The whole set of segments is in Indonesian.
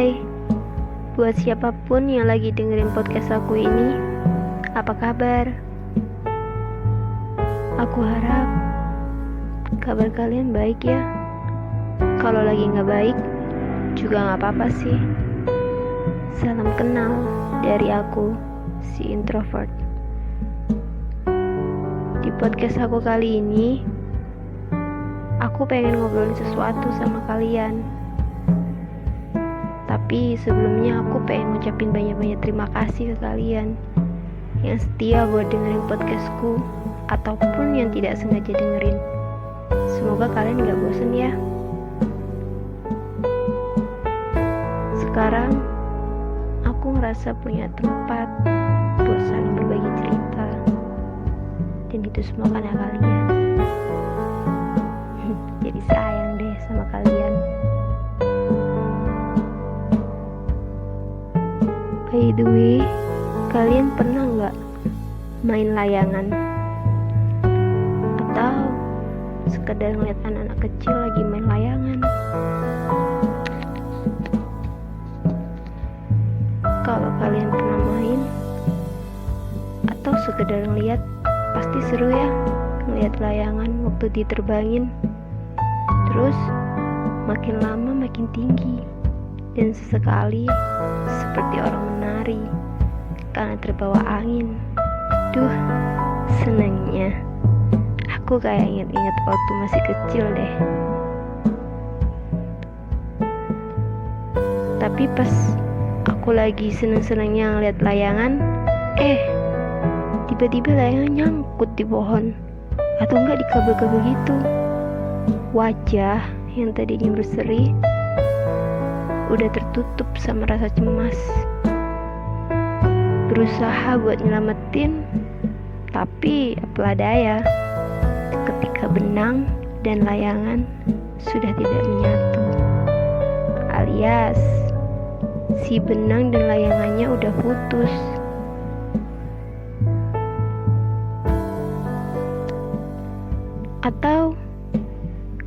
Hai, buat siapapun yang lagi dengerin podcast aku ini, apa kabar? Aku harap kabar kalian baik ya. Kalau lagi gak baik, juga gak apa-apa sih. Salam kenal dari aku, si introvert. Di podcast aku kali ini, aku pengen ngobrolin sesuatu sama kalian. Tapi sebelumnya aku pengen ngucapin banyak-banyak terima kasih ke kalian yang setia buat dengerin podcastku ataupun yang tidak sengaja dengerin. Semoga kalian gak bosen ya. Sekarang aku ngerasa punya tempat buat saling berbagi cerita, dan itu semua karena kalian. Jadi sayang deh sama kalian. By the way, kalian pernah gak main layangan? Atau sekedar ngeliat anak-anak kecil lagi main layangan? Kalau kalian pernah main atau sekedar ngeliat, pasti seru ya ngeliat layangan waktu diterbangin. Terus makin lama makin tinggi, dan sesekali seperti orang menari karena terbawa angin. Duh, senangnya. Aku kayak inget-inget waktu masih kecil deh. Tapi pas aku lagi seneng-senengnya ngeliat layangan, tiba-tiba layangan nyangkut di pohon, atau enggak di kabel-kabel gitu. Wajah yang tadinya berseri udah tertutup sama rasa cemas. Berusaha buat nyelamatin, tapi apalah daya ketika benang dan layangan sudah tidak menyatu, alias si benang dan layangannya udah putus. Atau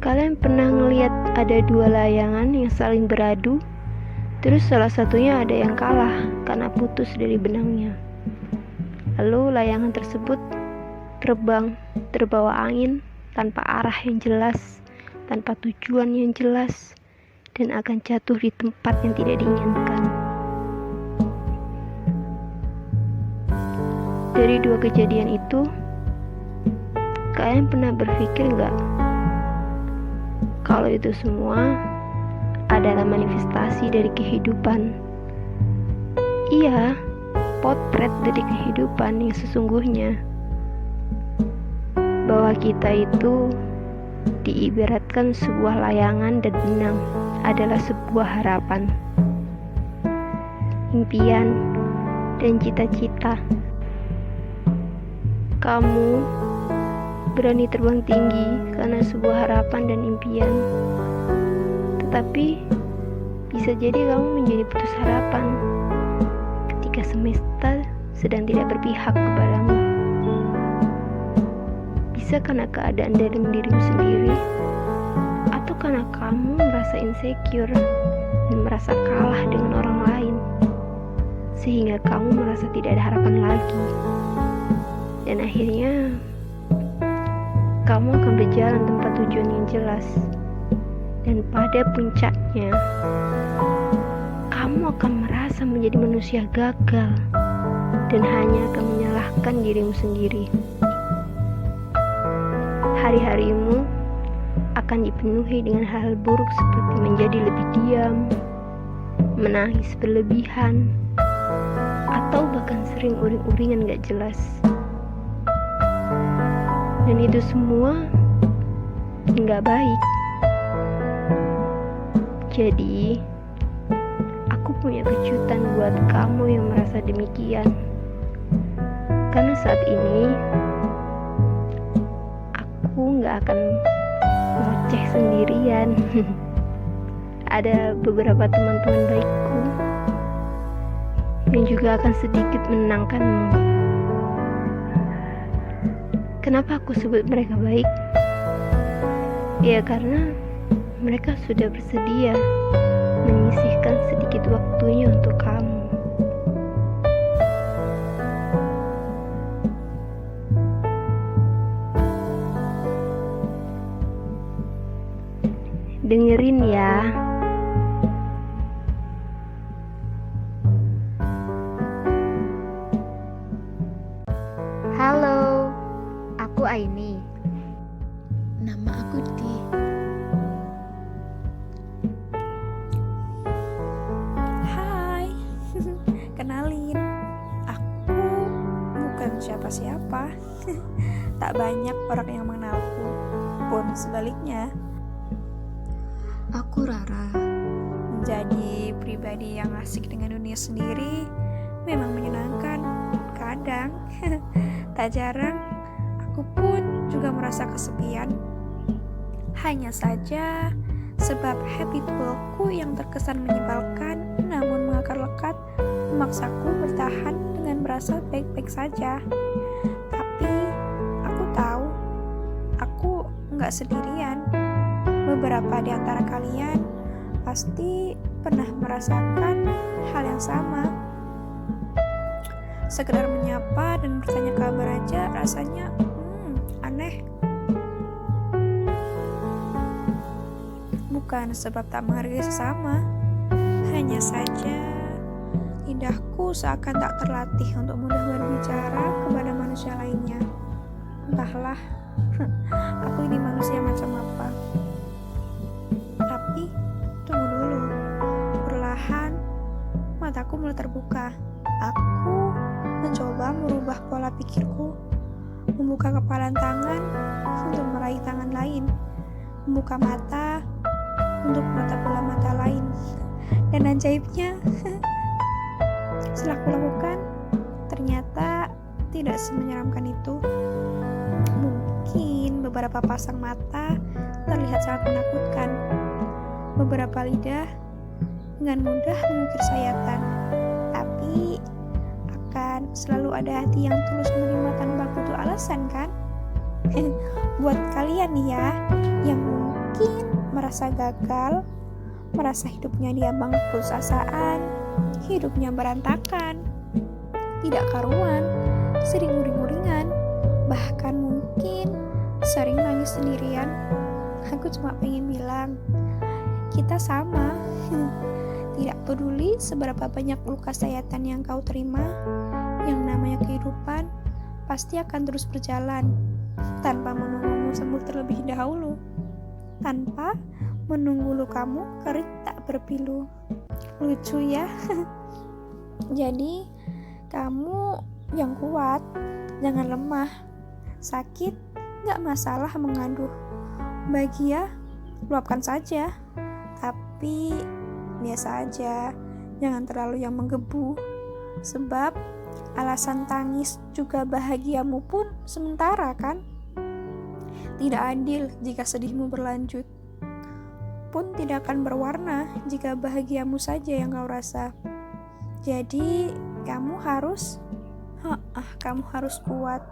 kalian pernah ngeliat ada dua layangan yang saling beradu, terus salah satunya ada yang kalah karena putus dari benangnya. Lalu layangan tersebut terbang, terbawa angin tanpa arah yang jelas, tanpa tujuan yang jelas, dan akan jatuh di tempat yang tidak diinginkan. Dari dua kejadian itu, kalian pernah berpikir gak kalau itu semua adalah manifestasi dari kehidupan? Iya, potret dari kehidupan yang sesungguhnya. Bahwa kita itu diibaratkan sebuah layangan dan benang adalah sebuah harapan, impian, dan cita-cita. Kamu berani terbang tinggi karena sebuah harapan dan impian, tetapi bisa jadi kamu menjadi putus harapan ketika semesta sedang tidak berpihak kepadamu. Bisa karena keadaan dalam dirimu sendiri, atau karena kamu merasa insecure dan merasa kalah dengan orang lain, sehingga kamu merasa tidak ada harapan lagi. Dan akhirnya kamu akan berjalan tanpa tujuan yang jelas, dan pada puncaknya kamu akan merasa menjadi manusia gagal dan hanya akan menyalahkan dirimu sendiri. Hari-harimu akan dipenuhi dengan hal buruk seperti menjadi lebih diam, menangis berlebihan, atau bahkan sering uring-uringan gak jelas. Dan itu semua gak baik. Jadi aku punya kejutan buat kamu yang merasa demikian. Karena saat ini aku gak akan ngoceh sendirian. Ada beberapa teman-teman baikku yang juga akan sedikit menenangkanmu. Kenapa aku sebut mereka baik? Ya karena mereka sudah bersedia menyisihkan memberikan sedikit waktunya untuk kamu. Dengerin ya. Halo, aku Aini. Nama aku Di. Hai, kenalin, aku bukan siapa-siapa. Tak banyak orang yang mengenalku, pun sebaliknya. Aku Rara. Menjadi pribadi yang asik dengan dunia sendiri memang menyenangkan. Kadang, tak jarang, aku pun juga merasa kesepian. Hanya saja, sebab habitulku yang terkesan menyebalkan namun mengakar lekat memaksaku bertahan dengan merasa baik-baik saja. Tapi aku tahu aku nggak sendirian. Beberapa di antara kalian pasti pernah merasakan hal yang sama. Sekedar menyapa dan bertanya kabar aja rasanya aneh. Bukan sebab tak menghargai sesama, hanya saja lidahku seakan tak terlatih untuk mudah berbicara kepada manusia lainnya. Entahlah, aku ini manusia macam apa. Tapi, tunggu dulu. Perlahan, mataku mulai terbuka. Aku mencoba merubah pola pikirku, membuka kepalan tangan untuk meraih tangan lain, membuka mata untuk menatap bola mata lain. Dan ajaibnya, setelah kulakukan, ternyata tidak semenyeramkan itu. Mungkin beberapa pasang mata terlihat sangat menakutkan. Beberapa lidah dengan mudah mengukir sayatan. Tapi akan selalu ada hati yang tulus menerima tanpa butuh alasan, kan? Buat kalian nih ya, yang mungkin merasa gagal, merasa hidupnya diambang keputusasaan, hidupnya berantakan, tidak karuan, sering uring-uringan, bahkan mungkin sering nangis sendirian. Aku cuma pengen bilang, kita sama. Tidak peduli seberapa banyak luka sayatan yang kau terima, yang namanya kehidupan pasti akan terus berjalan tanpa menunggumu sembuh terlebih dahulu, tanpa menunggu lukamu kering tak berpilu. Lucu ya. Jadi kamu yang kuat, jangan lemah. Sakit gak masalah mengaduh, bahagia luapkan saja, tapi biasa aja, jangan terlalu yang menggebu. Sebab alasan tangis juga bahagiamu pun sementara, kan? Tidak adil jika sedihmu berlanjut, pun tidak akan berwarna jika bahagiamu saja yang kau rasa. Jadi kamu harus kuat.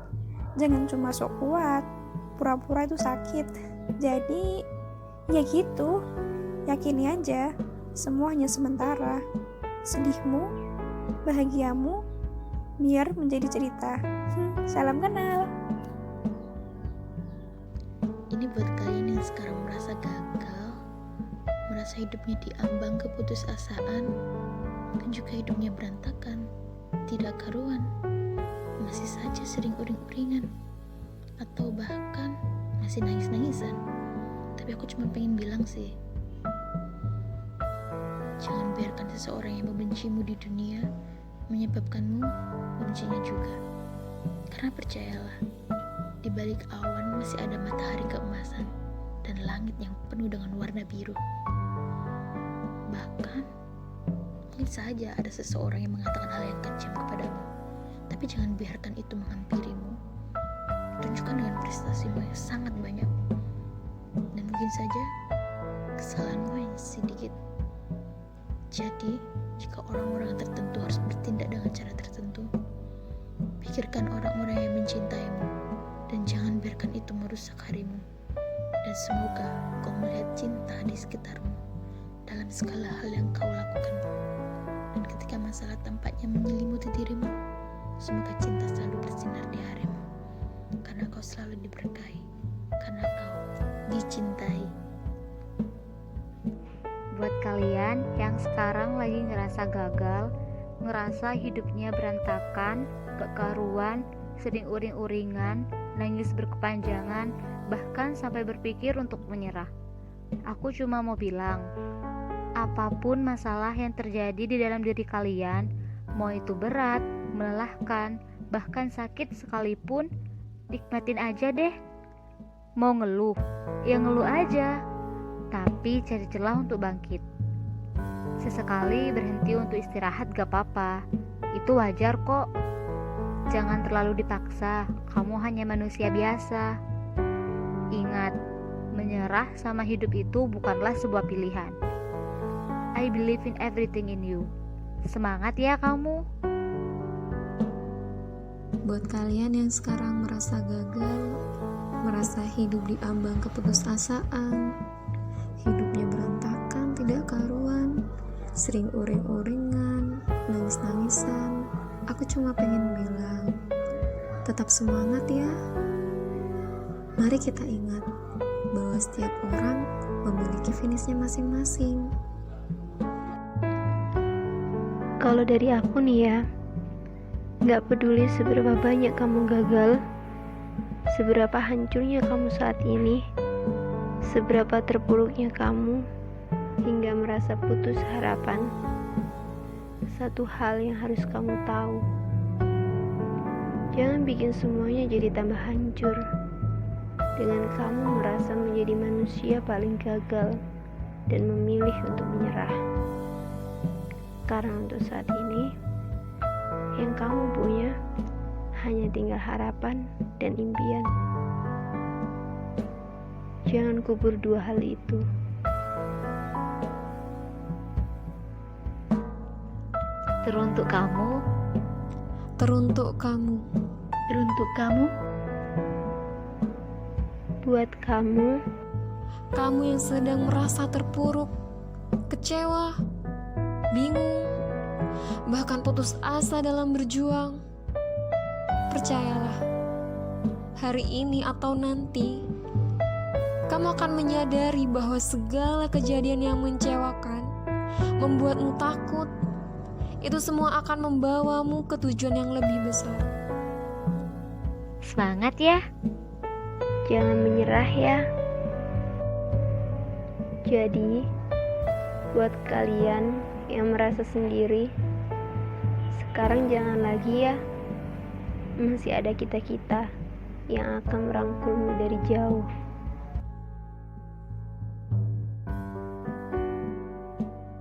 Jangan cuma sok kuat, pura-pura itu sakit. Jadi ya gitu, yakini aja semuanya sementara. Sedihmu, bahagiamu biar menjadi cerita. Salam kenal. Ini buat kalian yang sekarang merasa gagal, merasa hidupnya diambang keputusasaan, dan juga hidupnya berantakan, tidak karuan, masih saja sering uring-uringan, atau bahkan masih nangis-nangisan. Tapi aku cuma pengen bilang sih, jangan biarkan seseorang yang membencimu di dunia menyebabkanmu membencinya juga. Karena percayalah, di balik awan masih ada matahari keemasan dan langit yang penuh dengan warna biru. Bahkan, mungkin saja ada seseorang yang mengatakan hal yang kejam kepadamu, tapi jangan biarkan itu menghampirimu. Tunjukkan dengan prestasimu yang sangat banyak, dan mungkin saja kesalahanmu hanya sedikit. Jadi, jika orang-orang tertentu harus bertindak dengan cara tertentu, pikirkan orang-orang yang mencintaimu, dan jangan biarkan itu merusak harimu. Dan semoga kau melihat cinta di sekitarmu dalam segala hal yang kau lakukan. Dan ketika masalah tampaknya menyelimuti dirimu, semoga cinta selalu bersinar di harimu, karena kau selalu diberkahi, karena kau dicintai. Buat kalian yang sekarang lagi ngerasa gagal, ngerasa hidupnya berantakan, gak karuan, sering uring-uringan, nangis berkepanjangan, bahkan sampai berpikir untuk menyerah. Aku cuma mau bilang, apapun masalah yang terjadi di dalam diri kalian, mau itu berat, melelahkan, bahkan sakit sekalipun, nikmatin aja deh. Mau ngeluh, ya ngeluh aja, tapi cari celah untuk bangkit. Sesekali berhenti untuk istirahat gak apa-apa, itu wajar kok. Jangan terlalu dipaksa, kamu hanya manusia biasa. Ingat, menyerah sama hidup itu bukanlah sebuah pilihan. I believe in everything in you. Semangat ya kamu. Buat kalian yang sekarang merasa gagal, merasa hidup di ambang keputusasaan, hidupnya berantakan, tidak karuan, sering uring-uringan, nangis-nangisan, aku cuma pengen bilang, tetap semangat ya. Mari kita ingat bahwa setiap orang memiliki finishnya masing-masing. Kalau dari aku nih ya, gak peduli seberapa banyak kamu gagal, seberapa hancurnya kamu saat ini, seberapa terpuruknya kamu, hingga merasa putus harapan. Satu hal yang harus kamu tahu, jangan bikin semuanya jadi tambah hancur dengan kamu merasa menjadi manusia paling gagal dan memilih untuk menyerah. Karena untuk saat ini, yang kamu punya hanya tinggal harapan dan impian. Jangan kubur dua hal itu. Teruntuk kamu, Teruntuk kamu, Teruntuk kamu, buat kamu, kamu yang sedang merasa terpuruk, kecewa, bingung, bahkan putus asa dalam berjuang. Percayalah, hari ini atau nanti, kamu akan menyadari bahwa segala kejadian yang mengecewakan, membuatmu takut, itu semua akan membawamu ke tujuan yang lebih besar. semangat ya. jangan menyerah ya. Jadi, buat kalian yang merasa sendiri, sekarang jangan lagi ya. Masih ada kita-kita yang akan merangkulmu dari jauh.